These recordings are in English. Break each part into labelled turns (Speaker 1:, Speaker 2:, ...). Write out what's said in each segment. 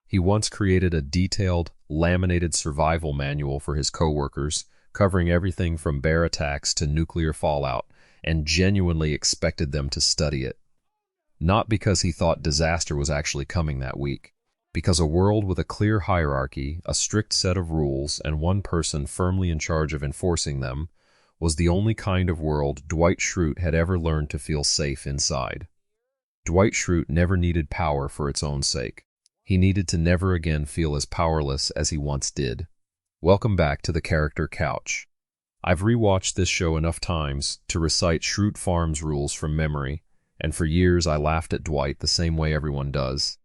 Speaker 1: He once created a detailed, laminated survival manual for his coworkers, covering everything from bear attacks to nuclear fallout, and genuinely expected them to study it. Not because he thought disaster was actually coming that week, because a world with a clear hierarchy, a strict set of rules, and one person firmly in charge of enforcing them was the only kind of world Dwight Schrute had ever learned to feel safe inside. Dwight Schrute never needed power for its own sake. He needed to never again feel as powerless as he once did. Welcome back to the Character Couch. I've rewatched this show enough times to recite Schrute Farm's rules from memory, and for years I laughed at Dwight the same way everyone does.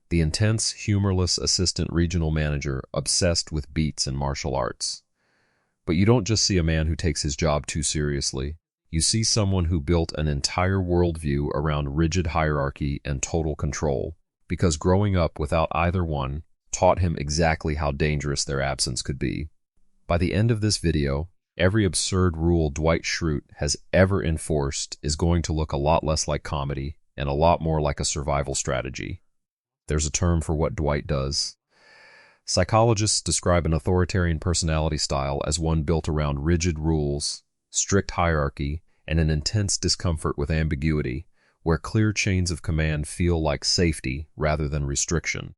Speaker 1: The intense, humorless assistant regional manager obsessed with beats and martial arts. But you don't just see a man who takes his job too seriously. You see someone who built an entire worldview around rigid hierarchy and total control, because growing up without either one taught him exactly how dangerous their absence could be. By the end of this video, every absurd rule Dwight Schrute has ever enforced is going to look a lot less like comedy and a lot more like a survival strategy. There's a term for what Dwight does. Psychologists describe an authoritarian personality style as one built around rigid rules, strict hierarchy, and an intense discomfort with ambiguity, where clear chains of command feel like safety rather than restriction.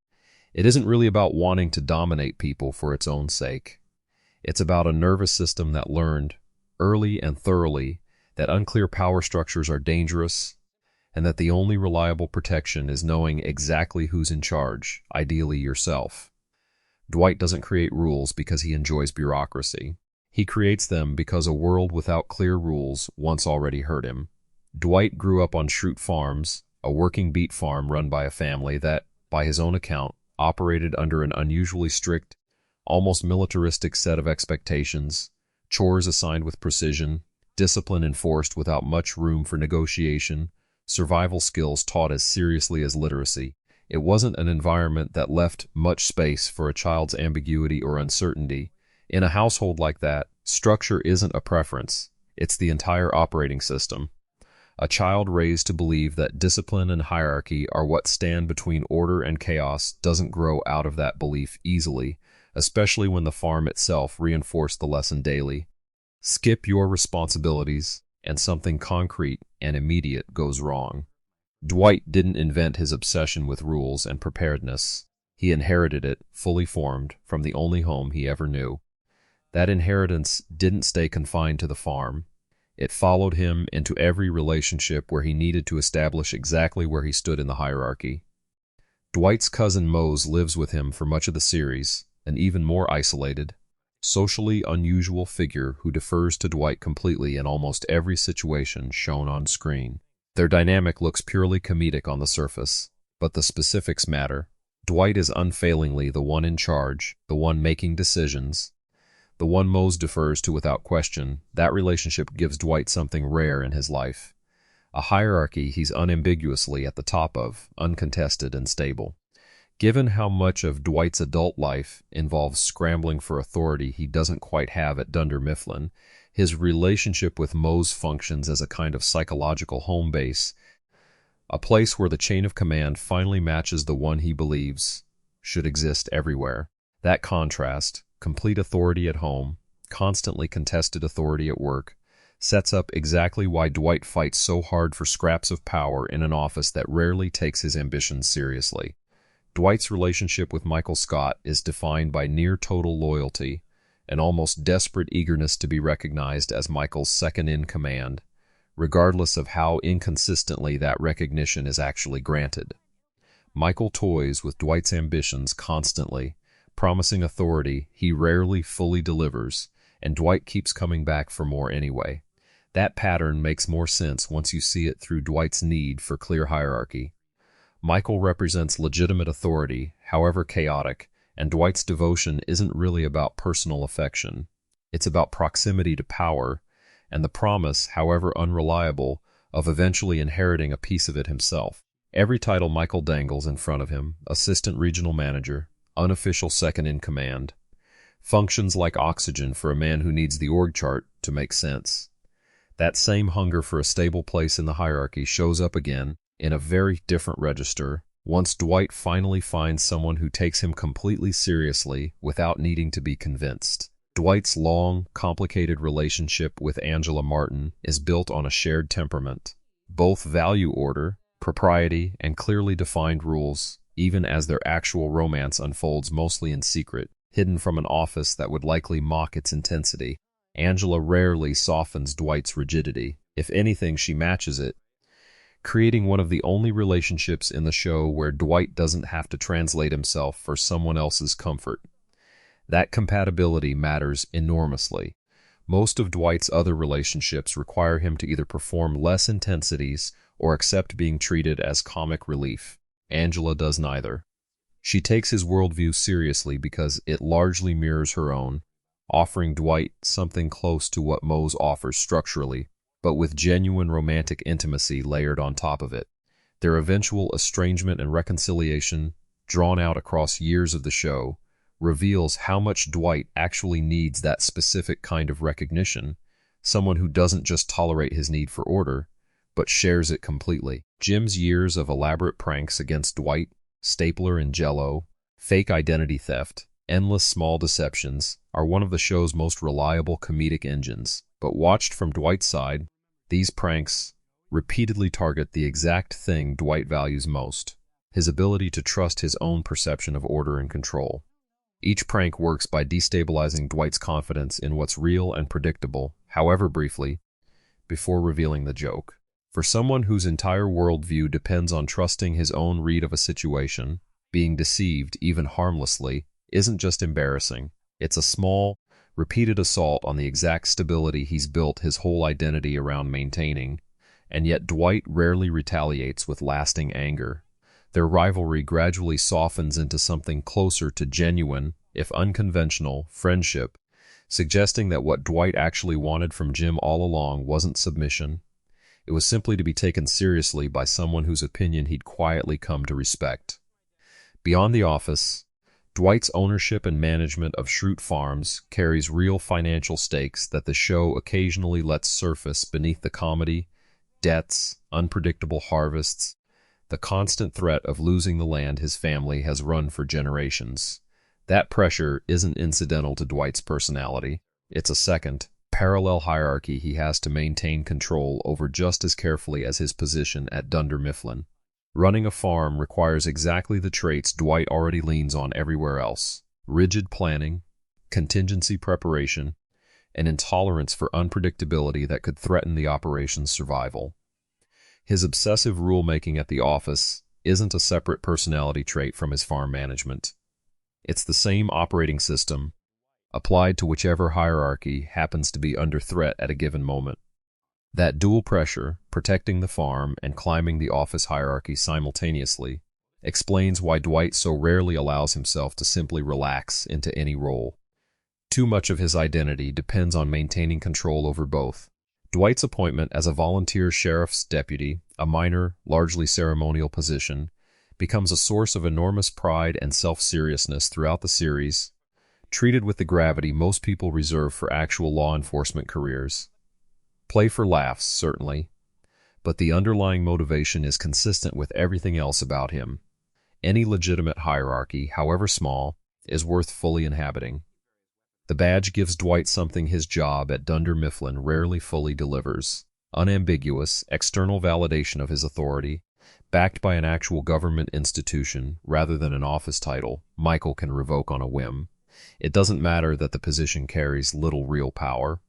Speaker 1: It isn't really about wanting to dominate people for its own sake. It's about a nervous system that learned, early and thoroughly, that unclear power structures are dangerous, and that the only reliable protection is knowing exactly who's in charge, ideally yourself. Dwight doesn't create rules because he enjoys bureaucracy. He creates them because a world without clear rules once already hurt him. Dwight grew up on Schrute Farms, a working beet farm run by a family that, by his own account, operated under an unusually strict, almost militaristic set of expectations, chores assigned with precision, discipline enforced without much room for negotiation, survival skills taught as seriously as literacy. It wasn't an environment that left much space for a child's ambiguity or uncertainty. In a household like that, structure isn't a preference, it's the entire operating system. A child raised to believe that discipline and hierarchy are what stand between order and chaos doesn't grow out of that belief easily, especially when the farm itself reinforced the lesson daily. Skip your responsibilities, and something concrete and immediate goes wrong. Dwight didn't invent his obsession with rules and preparedness. He inherited it, fully formed, from the only home he ever knew. That inheritance didn't stay confined to the farm. It followed him into every relationship where he needed to establish exactly where he stood in the hierarchy. Dwight's cousin Mose lives with him for much of the series, an even more isolated, socially unusual figure who defers to Dwight completely in almost every situation shown on screen. Their dynamic looks purely comedic on the surface, but the specifics matter. Dwight is unfailingly the one in charge, the one making decisions, the one Mose defers to without question. That relationship gives Dwight something rare in his life. A hierarchy he's unambiguously at the top of, uncontested and stable. Given how much of Dwight's adult life involves scrambling for authority he doesn't quite have at Dunder Mifflin, his relationship with Mose functions as a kind of psychological home base, a place where the chain of command finally matches the one he believes should exist everywhere. That contrast, complete authority at home, constantly contested authority at work, sets up exactly why Dwight fights so hard for scraps of power in an office that rarely takes his ambitions seriously. Dwight's relationship with Michael Scott is defined by near-total loyalty, an almost desperate eagerness to be recognized as Michael's second-in-command, regardless of how inconsistently that recognition is actually granted. Michael toys with Dwight's ambitions constantly, promising authority he rarely fully delivers, and Dwight keeps coming back for more anyway. That pattern makes more sense once you see it through Dwight's need for clear hierarchy. Michael represents legitimate authority, however chaotic, and Dwight's devotion isn't really about personal affection. It's about proximity to power, and the promise, however unreliable, of eventually inheriting a piece of it himself. Every title Michael dangles in front of him, assistant regional manager, unofficial second-in-command, functions like oxygen for a man who needs the org chart to make sense. That same hunger for a stable place in the hierarchy shows up again, in a very different register, once Dwight finally finds someone who takes him completely seriously without needing to be convinced. Dwight's long, complicated relationship with Angela Martin is built on a shared temperament. Both value order, propriety, and clearly defined rules, even as their actual romance unfolds mostly in secret, hidden from an office that would likely mock its intensity. Angela rarely softens Dwight's rigidity. If anything, she matches it, creating one of the only relationships in the show where Dwight doesn't have to translate himself for someone else's comfort. That compatibility matters enormously. Most of Dwight's other relationships require him to either perform less intensities or accept being treated as comic relief. Angela does neither. She takes his worldview seriously because it largely mirrors her own, offering Dwight something close to what Mose offers structurally, but with genuine romantic intimacy layered on top of it. Their eventual estrangement and reconciliation, drawn out across years of the show, reveals how much Dwight actually needs that specific kind of recognition, someone who doesn't just tolerate his need for order, but shares it completely. Jim's years of elaborate pranks against Dwight, stapler and Jell-O, fake identity theft, endless small deceptions, are one of the show's most reliable comedic engines. But watched from Dwight's side, these pranks repeatedly target the exact thing Dwight values most: his ability to trust his own perception of order and control. Each prank works by destabilizing Dwight's confidence in what's real and predictable, however briefly, before revealing the joke. For someone whose entire worldview depends on trusting his own read of a situation, being deceived, even harmlessly, isn't just embarrassing. It's a small, repeated assault on the exact stability he's built his whole identity around maintaining, and yet Dwight rarely retaliates with lasting anger. Their rivalry gradually softens into something closer to genuine, if unconventional, friendship, suggesting that what Dwight actually wanted from Jim all along wasn't submission. It was simply to be taken seriously by someone whose opinion he'd quietly come to respect. Beyond the office, Dwight's ownership and management of Schrute Farms carries real financial stakes that the show occasionally lets surface beneath the comedy, debts, unpredictable harvests, the constant threat of losing the land his family has run for generations. That pressure isn't incidental to Dwight's personality. It's a second, parallel hierarchy he has to maintain control over just as carefully as his position at Dunder Mifflin. Running a farm requires exactly the traits Dwight already leans on everywhere else: rigid planning, contingency preparation, and intolerance for unpredictability that could threaten the operation's survival. His obsessive rulemaking at the office isn't a separate personality trait from his farm management. It's the same operating system, applied to whichever hierarchy happens to be under threat at a given moment. That dual pressure, protecting the farm and climbing the office hierarchy simultaneously, explains why Dwight so rarely allows himself to simply relax into any role. Too much of his identity depends on maintaining control over both. Dwight's appointment as a volunteer sheriff's deputy, a minor, largely ceremonial position, becomes a source of enormous pride and self-seriousness throughout the series, treated with the gravity most people reserve for actual law enforcement careers. Play for laughs, certainly, but the underlying motivation is consistent with everything else about him. Any legitimate hierarchy, however small, is worth fully inhabiting. The badge gives Dwight something his job at Dunder Mifflin rarely fully delivers: unambiguous, external validation of his authority, backed by an actual government institution rather than an office title Michael can revoke on a whim. It doesn't matter that the position carries little real power.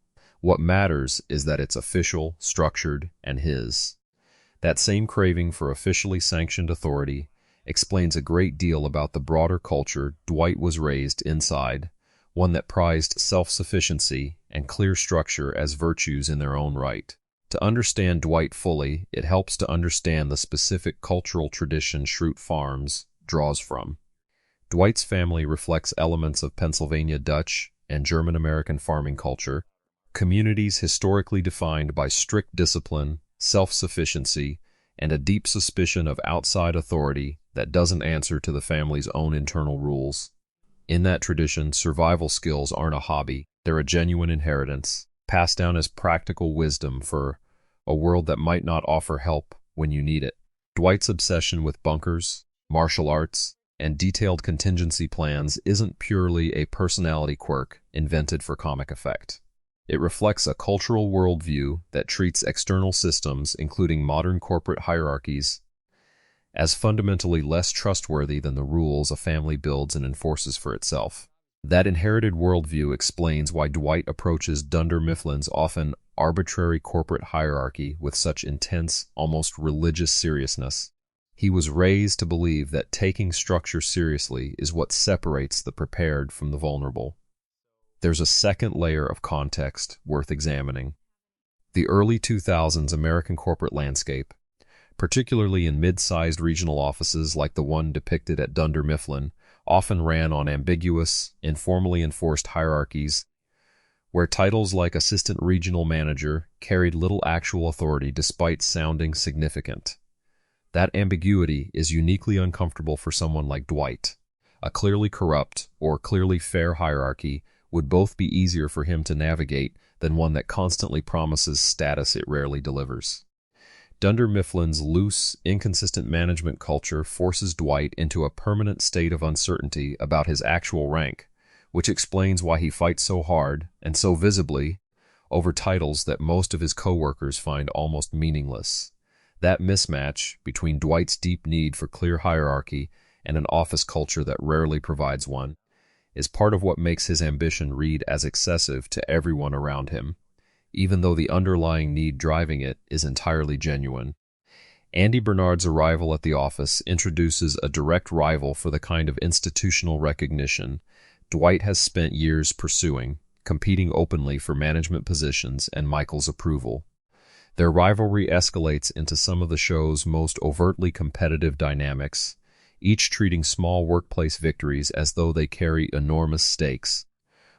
Speaker 1: What matters is that it's official, structured, and his. That same craving for officially sanctioned authority explains a great deal about the broader culture Dwight was raised inside, one that prized self-sufficiency and clear structure as virtues in their own right. To understand Dwight fully, it helps to understand the specific cultural tradition Schrute Farms draws from. Dwight's family reflects elements of Pennsylvania Dutch and German-American farming culture, communities historically defined by strict discipline, self-sufficiency, and a deep suspicion of outside authority that doesn't answer to the family's own internal rules. In that tradition, survival skills aren't a hobby, they're a genuine inheritance, passed down as practical wisdom for a world that might not offer help when you need it. Dwight's obsession with bunkers, martial arts, and detailed contingency plans isn't purely a personality quirk invented for comic effect. It reflects a cultural worldview that treats external systems, including modern corporate hierarchies, as fundamentally less trustworthy than the rules a family builds and enforces for itself. That inherited worldview explains why Dwight approaches Dunder Mifflin's often arbitrary corporate hierarchy with such intense, almost religious seriousness. He was raised to believe that taking structure seriously is what separates the prepared from the vulnerable. There's a second layer of context worth examining. The early 2000s American corporate landscape, particularly in mid-sized regional offices like the one depicted at Dunder Mifflin, often ran on ambiguous, informally enforced hierarchies, where titles like assistant regional manager carried little actual authority despite sounding significant. That ambiguity is uniquely uncomfortable for someone like Dwight. A clearly corrupt or clearly fair hierarchy would both be easier for him to navigate than one that constantly promises status it rarely delivers. Dunder Mifflin's loose, inconsistent management culture forces Dwight into a permanent state of uncertainty about his actual rank, which explains why he fights so hard, and so visibly, over titles that most of his coworkers find almost meaningless. That mismatch between Dwight's deep need for clear hierarchy and an office culture that rarely provides one is part of what makes his ambition read as excessive to everyone around him, even though the underlying need driving it is entirely genuine. Andy Bernard's arrival at the office introduces a direct rival for the kind of institutional recognition Dwight has spent years pursuing, competing openly for management positions and Michael's approval. Their rivalry escalates into some of the show's most overtly competitive dynamics, each treating small workplace victories as though they carry enormous stakes.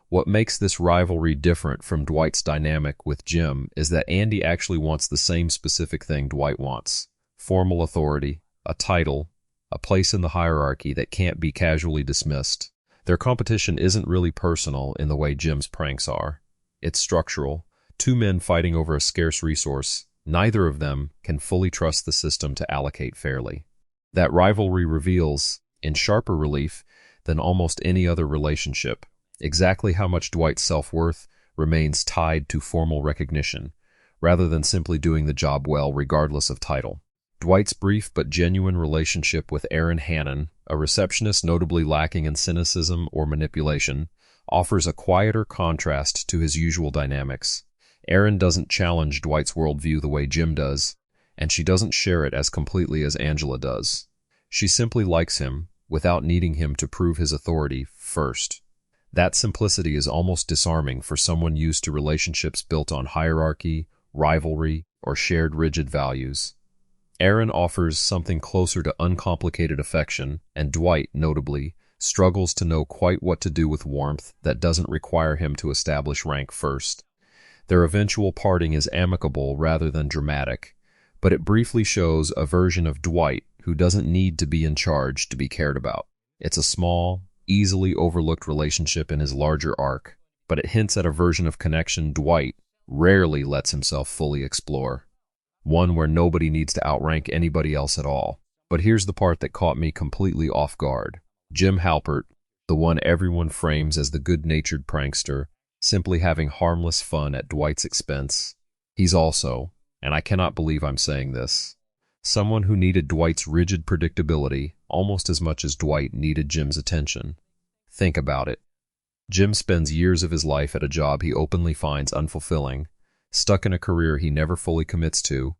Speaker 1: What makes this rivalry different from Dwight's dynamic with Jim is that Andy actually wants the same specific thing Dwight wants: formal authority, a title, a place in the hierarchy that can't be casually dismissed. Their competition isn't really personal in the way Jim's pranks are. It's structural. Two men fighting over a scarce resource, neither of them can fully trust the system to allocate fairly. That rivalry reveals, in sharper relief than almost any other relationship, exactly how much Dwight's self-worth remains tied to formal recognition, rather than simply doing the job well regardless of title. Dwight's brief but genuine relationship with Erin Hannon, a receptionist notably lacking in cynicism or manipulation, offers a quieter contrast to his usual dynamics. Erin doesn't challenge Dwight's worldview the way Jim does, and she doesn't share it as completely as Angela does. She simply likes him without needing him to prove his authority first. That simplicity is almost disarming for someone used to relationships built on hierarchy, rivalry, or shared rigid values. Erin offers something closer to uncomplicated affection, and Dwight, notably, struggles to know quite what to do with warmth that doesn't require him to establish rank first. Their eventual parting is amicable rather than dramatic, but it briefly shows a version of Dwight who doesn't need to be in charge to be cared about. It's a small, easily overlooked relationship in his larger arc, but it hints at a version of connection Dwight rarely lets himself fully explore. One where nobody needs to outrank anybody else at all. But here's the part that caught me completely off guard. Jim Halpert, the one everyone frames as the good-natured prankster, simply having harmless fun at Dwight's expense. He's also, and I cannot believe I'm saying this, someone who needed Dwight's rigid predictability almost as much as Dwight needed Jim's attention. Think about it. Jim spends years of his life at a job he openly finds unfulfilling, stuck in a career he never fully commits to,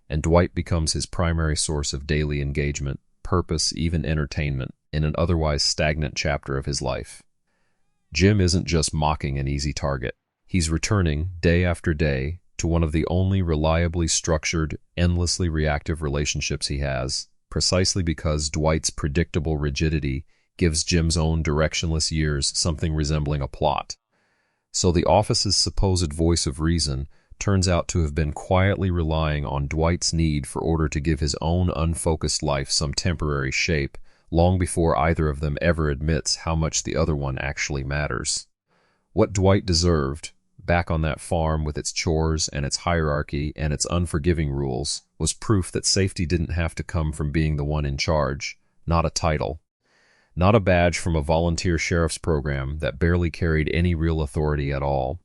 Speaker 1: and Dwight becomes his primary source of daily engagement, purpose, even entertainment, in an otherwise stagnant chapter of his life. Jim isn't just mocking an easy target. He's returning, day after day, to one of the only reliably structured, endlessly reactive relationships he has, precisely because Dwight's predictable rigidity gives Jim's own directionless years something resembling a plot. So the office's supposed voice of reason turns out to have been quietly relying on Dwight's need for order to give his own unfocused life some temporary shape, long before either of them ever admits how much the other one actually matters. What Dwight deserved, back on that farm with its chores and its hierarchy and its unforgiving rules, was proof that safety didn't have to come from being the one in charge, not a title, not a badge from a volunteer sheriff's program that barely carried any real authority at all.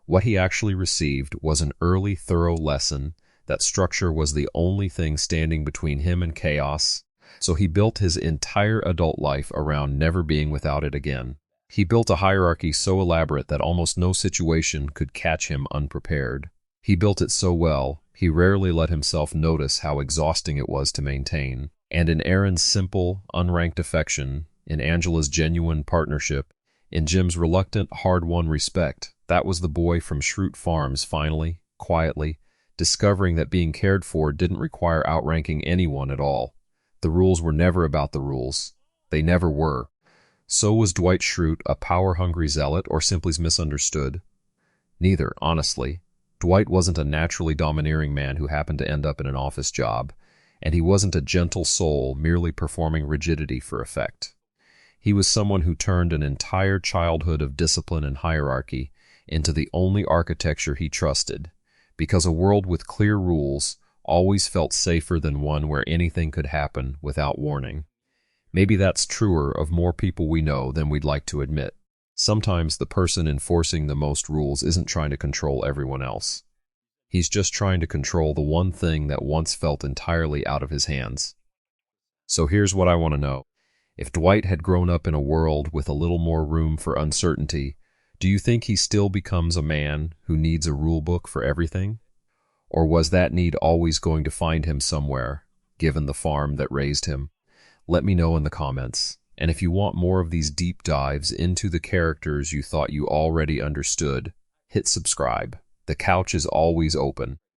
Speaker 1: What he actually received was an early, thorough lesson that structure was the only thing standing between him and chaos, so he built his entire adult life around never being without it again. He built a hierarchy so elaborate that almost no situation could catch him unprepared. He built it so well, he rarely let himself notice how exhausting it was to maintain. And in Aaron's simple, unranked affection, in Angela's genuine partnership, in Jim's reluctant, hard-won respect, that was the boy from Schrute Farms finally, quietly, discovering that being cared for didn't require outranking anyone at all. The rules were never about the rules. They never were. So was Dwight Schrute a power-hungry zealot or simply misunderstood? Neither, honestly. Dwight wasn't a naturally domineering man who happened to end up in an office job, and he wasn't a gentle soul merely performing rigidity for effect. He was someone who turned an entire childhood of discipline and hierarchy into the only architecture he trusted, because a world with clear rules always felt safer than one where anything could happen without warning. Maybe that's truer of more people we know than we'd like to admit. Sometimes the person enforcing the most rules isn't trying to control everyone else. He's just trying to control the one thing that once felt entirely out of his hands. So here's what I want to know. If Dwight had grown up in a world with a little more room for uncertainty, do you think he still becomes a man who needs a rule book for everything? Or was that need always going to find him somewhere, given the farm that raised him? Let me know in the comments. And if you want more of these deep dives into the characters you thought you already understood, hit subscribe. The couch is always open.